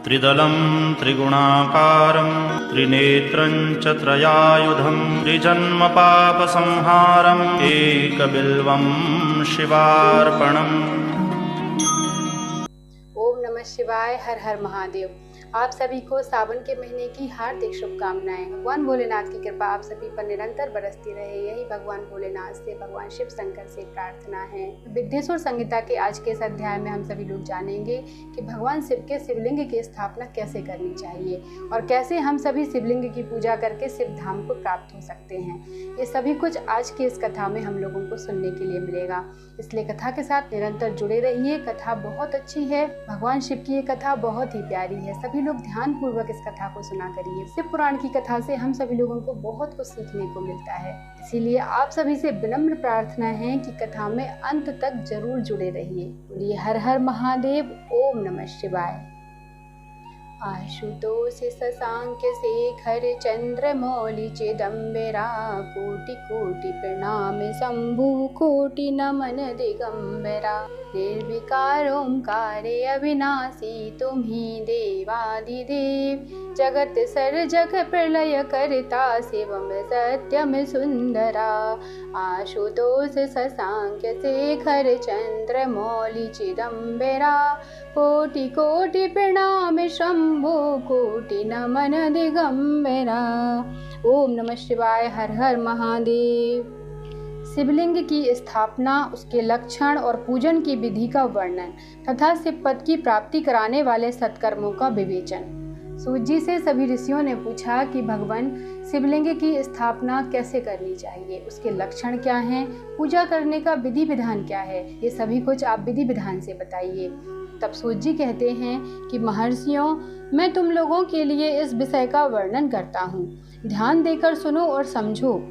त्रिदलं त्रिगुणाकारं त्रिनेत्रं च त्रयायुधं त्रिजन्मपापसंहारम् एकबिल्वं शिवार्पणम्। ओम नमः शिवाय। हर हर महादेव। आप सभी को सावन के महीने की हार्दिक शुभकामनाएं। भगवान भोलेनाथ की कृपा आप सभी पर निरंतर बरसती रहे, यही भगवान भोलेनाथ से, भगवान शिव शंकर से प्रार्थना है। विद्येश्वर संहिता के आज के इस अध्याय में हम सभी लोग जानेंगे कि भगवान शिव के शिवलिंग की स्थापना कैसे करनी चाहिए और कैसे हम सभी शिवलिंग की पूजा करके शिव धाम को प्राप्त हो सकते हैं। ये सभी कुछ आज की इस कथा में हम लोगों को सुनने के लिए मिलेगा, इसलिए कथा के साथ निरंतर जुड़े रहिए। कथा बहुत अच्छी है, भगवान शिव की ये कथा बहुत ही प्यारी है। सभी लोग ध्यान पूर्वक इस कथा को सुना करिए। शिव पुराण की कथा से हम सभी लोगों को बहुत कुछ सीखने को मिलता है, इसीलिए आप सभी से विनम्र प्रार्थना है कि कथा में अंत तक जरूर जुड़े रहिए। बोलिए हर हर महादेव। ओम नमः शिवाय। आशुतोष शशांक शेखर चंद्रमौलि चिदंबरा कोटि कोटि प्रणाम शंभु कोटि नमन दिगंबरा। निर्विकार ओंकारे अविनाशी तुम्ही देवादिदेव जगत सर्जक प्रलय करता शिवम सत्यम सुंदरा। आशुतोष शशांक शेखर चंद्रमौलि चिदंबरा कोटि कोटि प्रणाम शंभु कोटि नमन दिगंबरा। ओम नमः शिवाय। हर हर महादेव। शिवलिंग की स्थापना, उसके लक्षण और पूजन की विधि का वर्णन तथा शिव पद की प्राप्ति कराने वाले सत्कर्मों का विवेचन। सूत जी से सभी ऋषियों ने पूछा कि भगवान शिवलिंग की स्थापना कैसे करनी चाहिए, उसके लक्षण क्या हैं, पूजा करने का विधि विधान क्या है, ये सभी कुछ आप विधि विधान से बताइए। तब सूत जी कहते हैं कि महर्षियों, मैं तुम लोगों के लिए इस विषय का वर्णन करता हूँ, ध्यान देकर सुनो और समझो।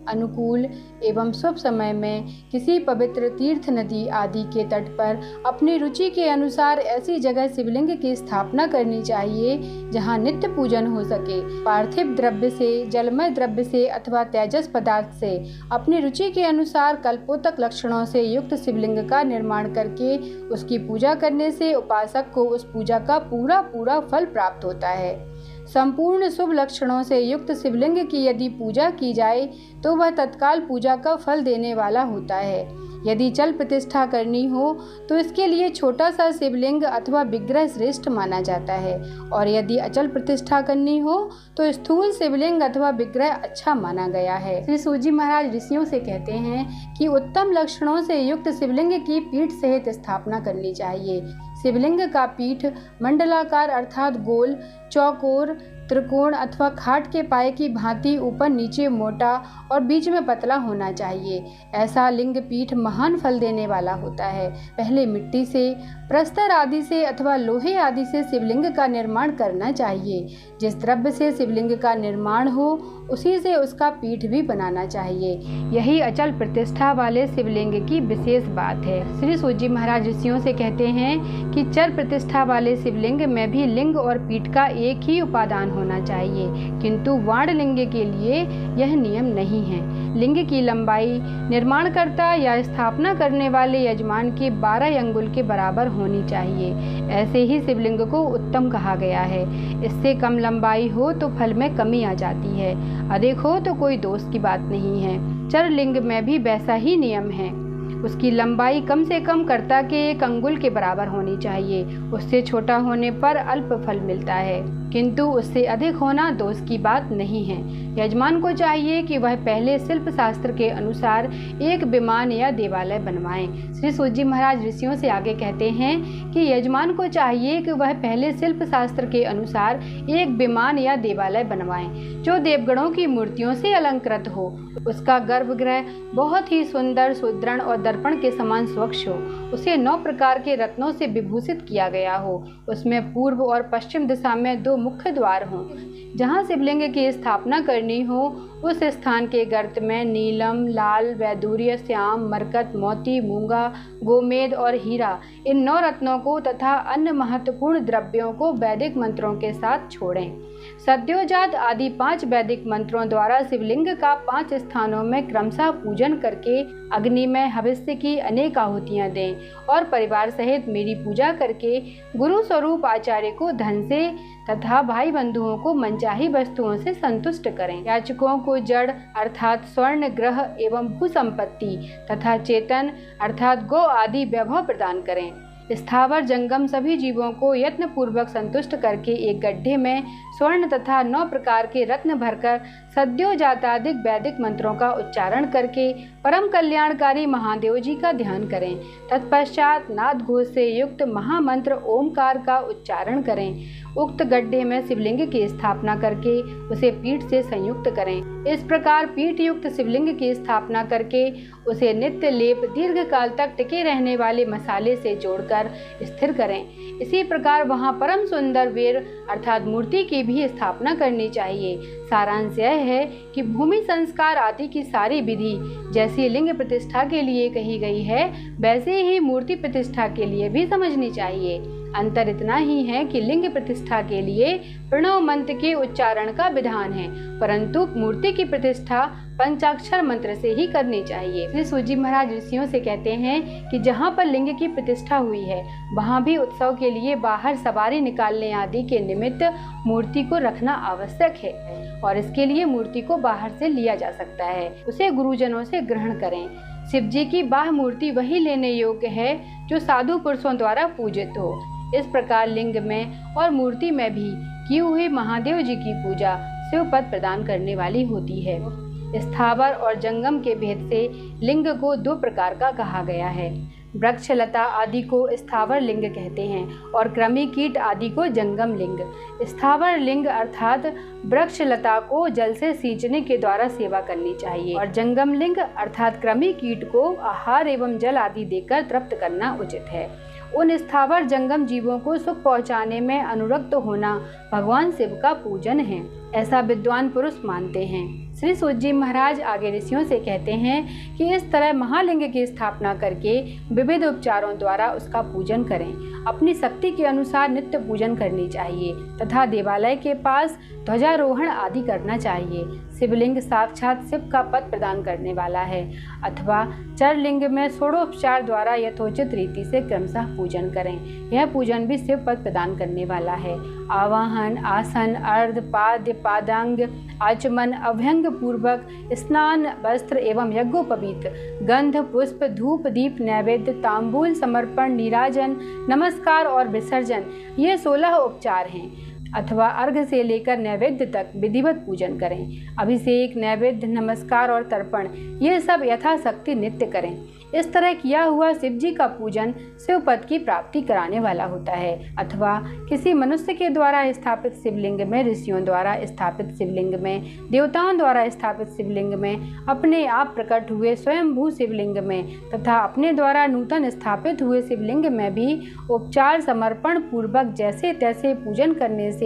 अनुकूल एवं शुभ समय में किसी पवित्र तीर्थ, नदी आदि के तट पर अपनी रुचि के अनुसार ऐसी जगह शिवलिंग की स्थापना करनी चाहिए जहां नित्य पूजन हो सके। पार्थिव द्रव्य से, जलमय द्रव्य से अथवा तेजस पदार्थ से अपनी रुचि के अनुसार कल्पोतक लक्षणों से युक्त शिवलिंग का निर्माण करके उसकी पूजा करने से उपासक को उस पूजा का पूरा फल प्राप्त होता है। संपूर्ण शुभ लक्षणों से युक्त शिवलिंग की यदि पूजा की जाए तो वह तत्काल पूजा का फल देने वाला होता है। यदि चल प्रतिष्ठा करनी हो तो इसके लिए छोटा सा शिवलिंग अथवा विग्रह श्रेष्ठ माना जाता है, और यदि अचल प्रतिष्ठा करनी हो तो स्थूल शिवलिंग अथवा विग्रह अच्छा माना गया है। श्री सूत जी महाराज ऋषियों से कहते हैं कि उत्तम लक्षणों से युक्त शिवलिंग की पीठ सहित स्थापना करनी चाहिए। शिवलिंग का पीठ मंडलाकार अर्थात गोल, चौकोर, त्रिकोण अथवा खाट के पाए की भांति ऊपर नीचे मोटा और बीच में पतला होना चाहिए। ऐसा लिंग पीठ महान फल देने वाला होता है। पहले मिट्टी से, प्रस्तर आदि से अथवा लोहे आदि से शिवलिंग का निर्माण करना चाहिए। जिस द्रव्य से शिवलिंग का निर्माण हो उसी से उसका पीठ भी बनाना चाहिए। यही अचल प्रतिष्ठा वाले शिवलिंग की विशेष बात है। श्री सूत जी महाराज ऋषियों से कहते हैं कि चल प्रतिष्ठा वाले शिवलिंग में भी लिंग और पीठ का एक ही उपादान होना चाहिए, किंतु वाणलिंग के लिए यह नियम नहीं है। लिंग की लंबाई निर्माणकर्ता या स्थापना करने वाले यजमान के 12 अंगुल के बराबर होनी चाहिए। ऐसे ही शिवलिंग को उत्तम कहा गया है। इससे कम लंबाई हो तो फल में कमी आ जाती है, अधिक हो तो कोई दोष की बात नहीं है। चर लिंग में भी वैसा ही नियम है। उसकी लंबाई कम से कम कर्ता के 1 अंगुल के बराबर होनी चाहिए। उससे छोटा होने पर अल्प फल मिलता है, किंतु उससे अधिक होना दोष की बात नहीं है। यजमान को चाहिए कि वह पहले शिल्प शास्त्र के अनुसार एक विमान या देवालय बनवाएं। श्री सूत जी महाराज ऋषियों से आगे कहते हैं कि यजमान को चाहिए कि वह पहले शिल्प शास्त्र के अनुसार एक विमान या देवालय बनवाएं जो देवगणों की मूर्तियों से अलंकृत हो। उसका गर्भगृह बहुत ही सुंदर, सुदृढ़ और दर्पण के समान स्वच्छ हो। उसे 9 प्रकार के रत्नों से विभूषित किया गया हो। उसमें पूर्व और पश्चिम दिशा में 2 मुख्य द्वार हों। जहाँ शिवलिंग की स्थापना करनी हो उस स्थान के गर्त में नीलम, लाल, वैदूर्य, श्याम, मरकत, मोती, मूंगा, गोमेद और हीरा, इन 9 रत्नों को तथा अन्य महत्वपूर्ण द्रव्यों को वैदिक मंत्रों के साथ छोड़ें। सद्योजात आदि 5 वैदिक मंत्रों द्वारा शिवलिंग का 5 स्थानों में क्रमशः पूजन करके अग्नि में हविष्य मनुष्य की अनेक आहुतियाँ दें और परिवार सहित मेरी पूजा करके गुरु स्वरूप आचार्य को धन से तथा भाई बंधुओं को मनचाही वस्तुओं से संतुष्ट करें। याचकों को जड़ अर्थात स्वर्ण, ग्रह एवं भू संपत्ति तथा चेतन अर्थात गौ आदि वैभव प्रदान करें। स्थावर जंगम सभी जीवों को यत्न पूर्वक संतुष्ट करके एक गड्ढे में स्वर्ण तथा 9 प्रकार के रत्न भरकर सद्यो जातादिक वैदिक मंत्रों का उच्चारण करके परम कल्याणकारी महादेव जी का ध्यान करें। तत्पश्चात नाद घोष से युक्त महामंत्र ओमकार का उच्चारण करें। उक्त गड्ढे में शिवलिंग की स्थापना करके उसे पीठ से संयुक्त करें। इस प्रकार पीठ युक्त शिवलिंग की स्थापना करके उसे नित्य लेप दीर्घ काल तक टिके रहने वाले मसाले से जोड़कर स्थिर करें। इसी प्रकार वहां परम सुंदर वीर अर्थात मूर्ति की भी स्थापना करनी चाहिए। सारांश यह है कि भूमि संस्कार आदि की सारी विधि जैसी लिंग प्रतिष्ठा के लिए कही गई है वैसे ही मूर्ति प्रतिष्ठा के लिए भी समझनी चाहिए। अंतर इतना ही है कि लिंग प्रतिष्ठा के लिए प्रणव मंत्र के उच्चारण का विधान है, परंतु मूर्ति की प्रतिष्ठा पंचाक्षर मंत्र से ही करनी चाहिए। श्री सूजी महाराज ऋषियों से कहते हैं कि जहाँ पर लिंग की प्रतिष्ठा हुई है वहाँ भी उत्सव के लिए बाहर सवारी निकालने आदि के निमित्त मूर्ति को रखना आवश्यक है और इसके लिए मूर्ति को बाहर से लिया जा सकता है। उसे गुरुजनों से ग्रहण करें। शिव जी की बाह्य मूर्ति वही लेने योग्य है जो साधु पुरुषों द्वारा पूजित हो। इस प्रकार लिंग में और मूर्ति में भी की हुई महादेव जी की पूजा शिव पद प्रदान करने वाली होती है। स्थावर और जंगम के भेद से लिंग को 2 प्रकार का कहा गया है। वृक्ष लता आदि को स्थावर लिंग कहते हैं और कृमि कीट आदि को जंगम लिंग। स्थावर लिंग अर्थात वृक्ष लता को जल से सींचने के द्वारा सेवा करनी चाहिए और जंगम लिंग अर्थात कृमि कीट को आहार एवं जल आदि देकर तृप्त करना उचित है। उन स्थावर जंगम जीवों को सुख पहुँचाने में अनुरक्त होना भगवान शिव का पूजन है, ऐसा विद्वान पुरुष मानते हैं। श्री सूजी महाराज आगे ऋषियों से कहते हैं कि इस तरह महालिंग की स्थापना करके विविध उपचारों द्वारा उसका पूजन करें। अपनी शक्ति के अनुसार नित्य पूजन करनी चाहिए तथा देवालय के पास ध्वजारोहण आदि करना चाहिए। शिवलिंग साक्षात शिव का पद प्रदान करने वाला है अथवा चरलिंग में षोडोपचार द्वारा यथोचित रीति से क्रमशः पूजन करें। यह पूजन भी शिव पद प्रदान करने वाला है। आवाहन, आसन, अर्ध, पाद्य, पादांग, आचमन, अभ्यंग पूर्वक स्नान, वस्त्र एवं यज्ञोपवीत, गंध, पुष्प, धूप, दीप, नैवेद्य, तांबूल समर्पण, नीराजन, नमस्कार और विसर्जन ये 16 उपचार हैं अथवा अर्घ से लेकर नैवेद्य तक विधिवत पूजन करें। अभिषेक, नैवेद्य, नमस्कार और तर्पण ये सब यथाशक्ति नित्य करें। इस तरह किया हुआ शिव जी का पूजन शिव पद की प्राप्ति कराने वाला होता है अथवा किसी मनुष्य के द्वारा स्थापित शिवलिंग में, ऋषियों द्वारा स्थापित शिवलिंग में, देवताओं द्वारा स्थापित शिवलिंग में, अपने आप प्रकट हुए स्वयंभू शिवलिंग में तथा अपने द्वारा नूतन स्थापित हुए शिवलिंग में भी उपचार समर्पण पूर्वक जैसे तैसे पूजन करने से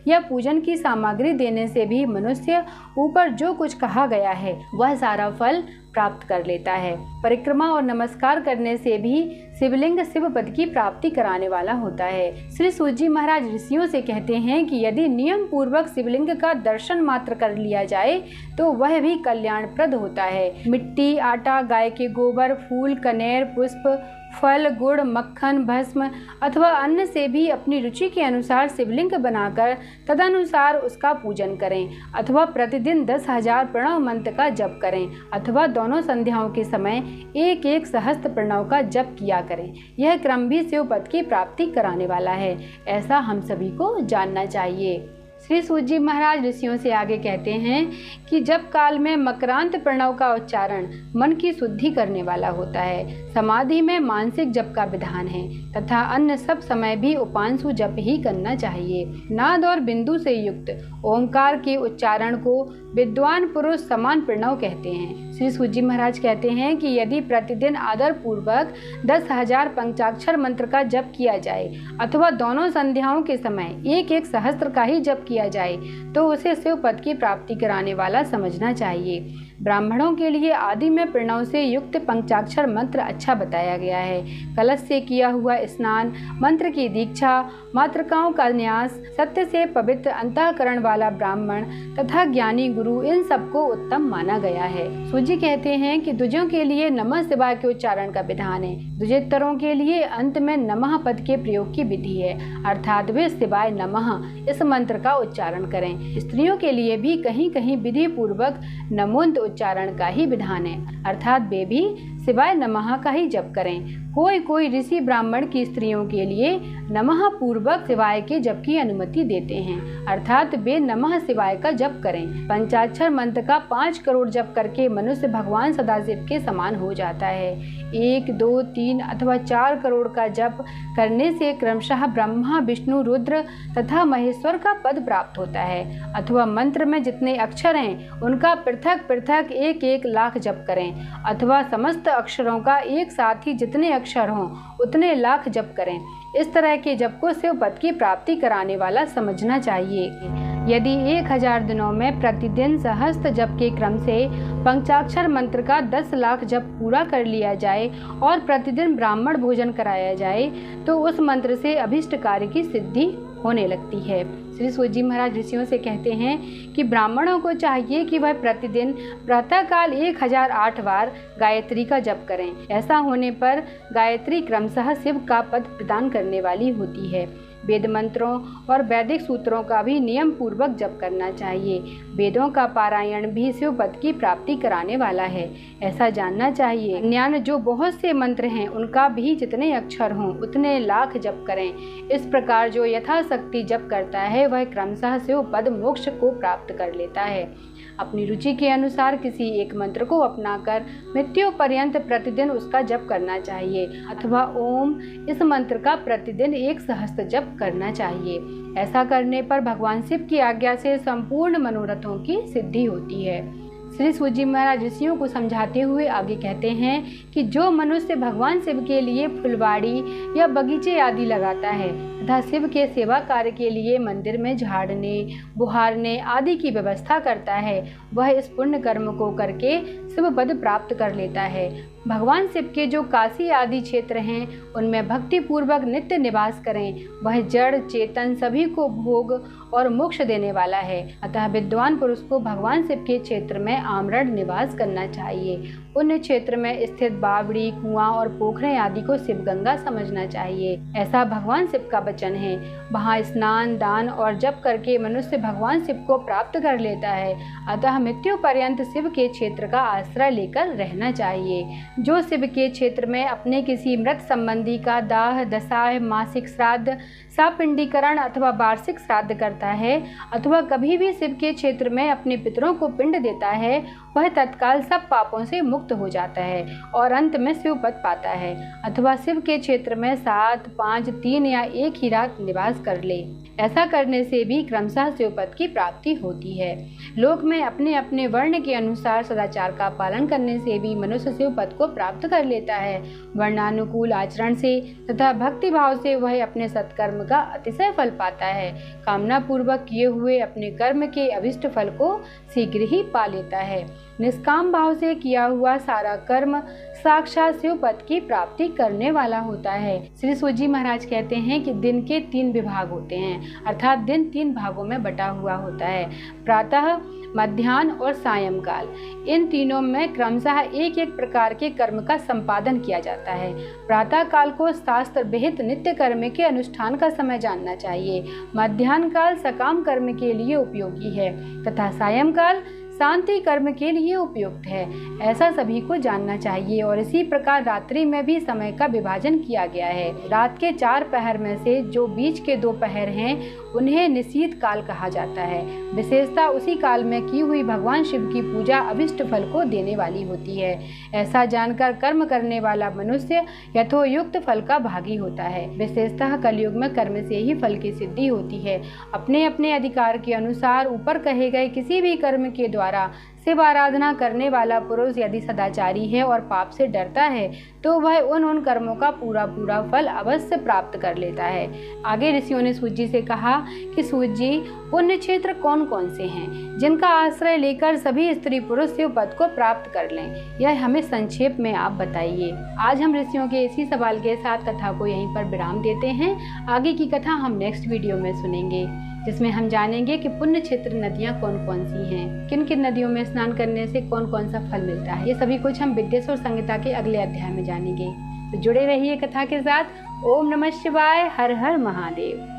या पूजन की सामग्री देने से भी मनुष्य ऊपर जो कुछ कहा गया है वह सारा फल प्राप्त कर लेता है। परिक्रमा और नमस्कार करने से भी शिवलिंग शिव पद की प्राप्ति कराने वाला होता है। श्री सूजी महाराज ऋषियों से कहते हैं कि यदि नियम पूर्वक शिवलिंग का दर्शन मात्र कर लिया जाए तो वह भी कल्याणप्रद होता है। मिट्टी, आटा, गाय के गोबर, फूल, कनेर, पुष्प, फल, गुड़, मक्खन, भस्म अथवा अन्न से भी अपनी रुचि के अनुसार शिवलिंग बनाकर तदनुसार उसका पूजन करें अथवा प्रतिदिन 10,000 प्रणव मंत्र का जप करें अथवा दोनों संध्याओं के समय 1-1 सहस्त्र प्रणव का जप किया करें। यह क्रम भी शिव पद की प्राप्ति कराने वाला है, ऐसा हम सभी को जानना चाहिए। श्री सूजी महाराज ऋषियों से आगे कहते हैं कि जप काल में मकरांत प्रणव का उच्चारण मन की शुद्धि करने वाला होता है। समाधि में मानसिक जप का विधान है तथा अन्य सब समय भी उपांशु जप ही करना चाहिए। नाद और बिंदु से युक्त ओंकार के उच्चारण को विद्वान पुरुष समान प्रणव कहते हैं। श्री सूजी महाराज कहते हैं कि यदि प्रतिदिन आदर पूर्वक 10,000 पंचाक्षर मंत्र का जप किया जाए अथवा दोनों संध्याओं के समय 1-1 सहस्त्र का ही जप किया जाए तो उसे शिव पद की प्राप्ति कराने वाला समझना चाहिए। ब्राह्मणों के लिए आदि में प्रणव से युक्त पंचाक्षर मंत्र अच्छा बताया गया है। कलश से किया हुआ स्नान, मंत्र की दीक्षा, मातृकाओं का न्यास, सत्य से पवित्र अंतःकरण वाला ब्राह्मण तथा ज्ञानी गुरु, इन सबको उत्तम माना गया है। सूजी कहते हैं कि द्विजों के लिए नमः शिवाय के उच्चारण का विधान है। द्विजेतरों के लिए अंत में नमः पद के प्रयोग की विधि है, अर्थात वे शिवाय नमः इस मंत्र का उच्चारण करें। स्त्रियों के लिए भी कहीं कहीं विधि पूर्वक नमोन्त उच्चारण का ही विधान है, अर्थात वे भी शिवाय नमः का ही जप करें। कोई ऋषि ब्राह्मण की स्त्रियों के लिए नमः पूर्वक शिवाय के जप की अनुमति देते हैं, अर्थात वे नमः शिवाय का जप करें। पंचाक्षर मंत्र का 5 करोड़ जप करके मनुष्य भगवान सदाशिव के समान हो जाता है। 1, 2, 3 अथवा 4 करोड़ का जप करने से क्रमशः ब्रह्मा, विष्णु, रुद्र तथा महेश्वर का पद प्राप्त होता है। अथवा मंत्र में जितने अक्षर हैं उनका पृथक पृथक 1-1 लाख जप करें, अथवा समस्त अक्षरों का एक साथ ही जितने अक्षर हों उतने लाख जप करें। इस तरह के जप को शिव पद की प्राप्ति कराने वाला समझना चाहिए। यदि 1000 दिनों में प्रतिदिन सहस्त्र जप के क्रम से पंचाक्षर मंत्र का 10 लाख जप पूरा कर लिया जाए और प्रतिदिन ब्राह्मण भोजन कराया जाए तो उस मंत्र से अभिष्ट कार्य की सिद्धि होने लगती है। श्री सूजी महाराज ऋषियों से कहते हैं कि ब्राह्मणों को चाहिए कि वह प्रतिदिन प्रातःकाल 1008 बार गायत्री का जप करें। ऐसा होने पर गायत्री क्रमशः शिव का पद प्रदान करने वाली होती है। वेद मंत्रों और वैदिक सूत्रों का भी नियम पूर्वक जप करना चाहिए। वेदों का पारायण भी शिव पद की प्राप्ति कराने वाला है, ऐसा जानना चाहिए। ज्ञान जो बहुत से मंत्र हैं उनका भी जितने अक्षर हों उतने लाख जप करें। इस प्रकार जो यथाशक्ति जप करता है वह क्रमशः शिव पद मोक्ष को प्राप्त कर लेता है। अपनी रुचि के अनुसार किसी एक मंत्र को अपनाकर मृत्यु पर्यंत प्रतिदिन उसका जप करना चाहिए, अथवा ओम इस मंत्र का प्रतिदिन 1 सहस्त्र जप करना चाहिए। ऐसा करने पर भगवान शिव की आज्ञा से संपूर्ण मनोरथों की सिद्धि होती है। श्री सूजी महाराज ऋषियों को समझाते हुए आगे कहते हैं कि जो मनुष्य भगवान शिव के लिए फुलवाड़ी या बगीचे आदि लगाता है तथा शिव के सेवा कार्य के लिए मंदिर में झाड़ने, बुहारने आदि की व्यवस्था करता है, वह इस पुण्य कर्म को करके शिव पद प्राप्त कर लेता है। भगवान शिव के जो काशी आदि क्षेत्र हैं उनमें भक्ति पूर्वक नित्य निवास करें। वह जड़ चेतन सभी को भोग और मोक्ष देने वाला है। अतः विद्वान पुरुष को भगवान शिव के क्षेत्र में आमरण निवास करना चाहिए। पुण्य क्षेत्र में स्थित बावड़ी, कुआं और पोखरे आदि को शिव गंगा समझना चाहिए, ऐसा भगवान शिव का वचन है। वहाँ स्नान, दान और जप करके मनुष्य भगवान शिव को प्राप्त कर लेता है। अतः मृत्यु पर्यंत शिव के क्षेत्र का आश्रय लेकर रहना चाहिए। जो शिव के क्षेत्र में अपने किसी मृत संबंधी का दाह, दशा, मासिक श्राद्ध, सापिंडीकरण अथवा वार्षिक श्राद्ध करता है, अथवा कभी भी शिव के क्षेत्र में अपने पितरों को पिंड देता है, वह तत्काल सब पापों से मुक्त हो जाता है और अंत में शिव पद पाता है। अथवा शिव के क्षेत्र में 7, 5, 3 या 1 ही रात निवास कर ले। ऐसा करने से भी क्रमशः शिव पद की प्राप्ति होती है। लोक में अपने अपने वर्ण के अनुसार सदाचार का पालन करने से भी मनुष्य शिव पद को प्राप्त कर लेता है। वर्णानुकूल आचरण से तथा भक्ति भाव से वह अपने सत्कर्म का अतिशय फल पाता है। कामना पूर्वक किए हुए अपने कर्म के अभिष्ट फल को शीघ्र ही पा लेता है। निष्काम भाव से किया हुआ सारा कर्म साक्षात शिव पद की प्राप्ति करने वाला होता है। श्री सूजी महाराज कहते हैं कि दिन के 3 विभाग होते हैं, अर्थात दिन 3 भागों में बटा हुआ होता है, प्रातः, मध्याह्न और सायंकाल। इन तीनों में क्रमशः एक एक प्रकार के कर्म का संपादन किया जाता है। प्रातः काल को शास्त्र विहित नित्य कर्म के अनुष्ठान का समय जानना चाहिए। मध्याह्न काल सकाम कर्म के लिए उपयोगी है तथा सायंकाल शांति कर्म के लिए उपयुक्त है, ऐसा सभी को जानना चाहिए। और इसी प्रकार रात्रि में भी समय का विभाजन किया गया है। रात के 4 पहर में से जो बीच के 2 पहर हैं उन्हें निशीथ काल कहा जाता है। विशेषता उसी काल में की हुई भगवान शिव की पूजा अभिष्ट फल को देने वाली होती है। ऐसा जानकर कर्म करने वाला मनुष्य यथोयुक्त फल का भागी होता है। विशेषतः कलयुग में कर्म से ही फल की सिद्धि होती है। अपने अपने अधिकार के अनुसार ऊपर कहे गए किसी भी कर्म के द्वारा शिव आराधना करने वाला पुरुष यदि सदाचारी है और पाप से डरता है तो वह उन कर्मों का पूरा फल अवश्य प्राप्त कर लेता है। आगे ऋषियों ने सूत जी से कहा कि सूत जी, पुण्य क्षेत्र कौन कौन से हैं जिनका आश्रय लेकर सभी स्त्री पुरुष शिव पद को प्राप्त कर लें, यह हमें संक्षेप में आप बताइए। आज हम ऋषियों के इसी सवाल के साथ कथा को यहीं पर विराम देते हैं। आगे की कथा हम नेक्स्ट वीडियो में सुनेंगे, जिसमें हम जानेंगे कि पुण्य क्षेत्र नदियाँ कौन कौन सी हैं, किन किन नदियों में स्नान करने से कौन कौन सा फल मिलता है। ये सभी कुछ हम विद्येश्वर संहिता के अगले अध्याय में जानेंगे। तो जुड़े रहिए कथा के साथ। ओम नमः शिवाय। हर हर महादेव।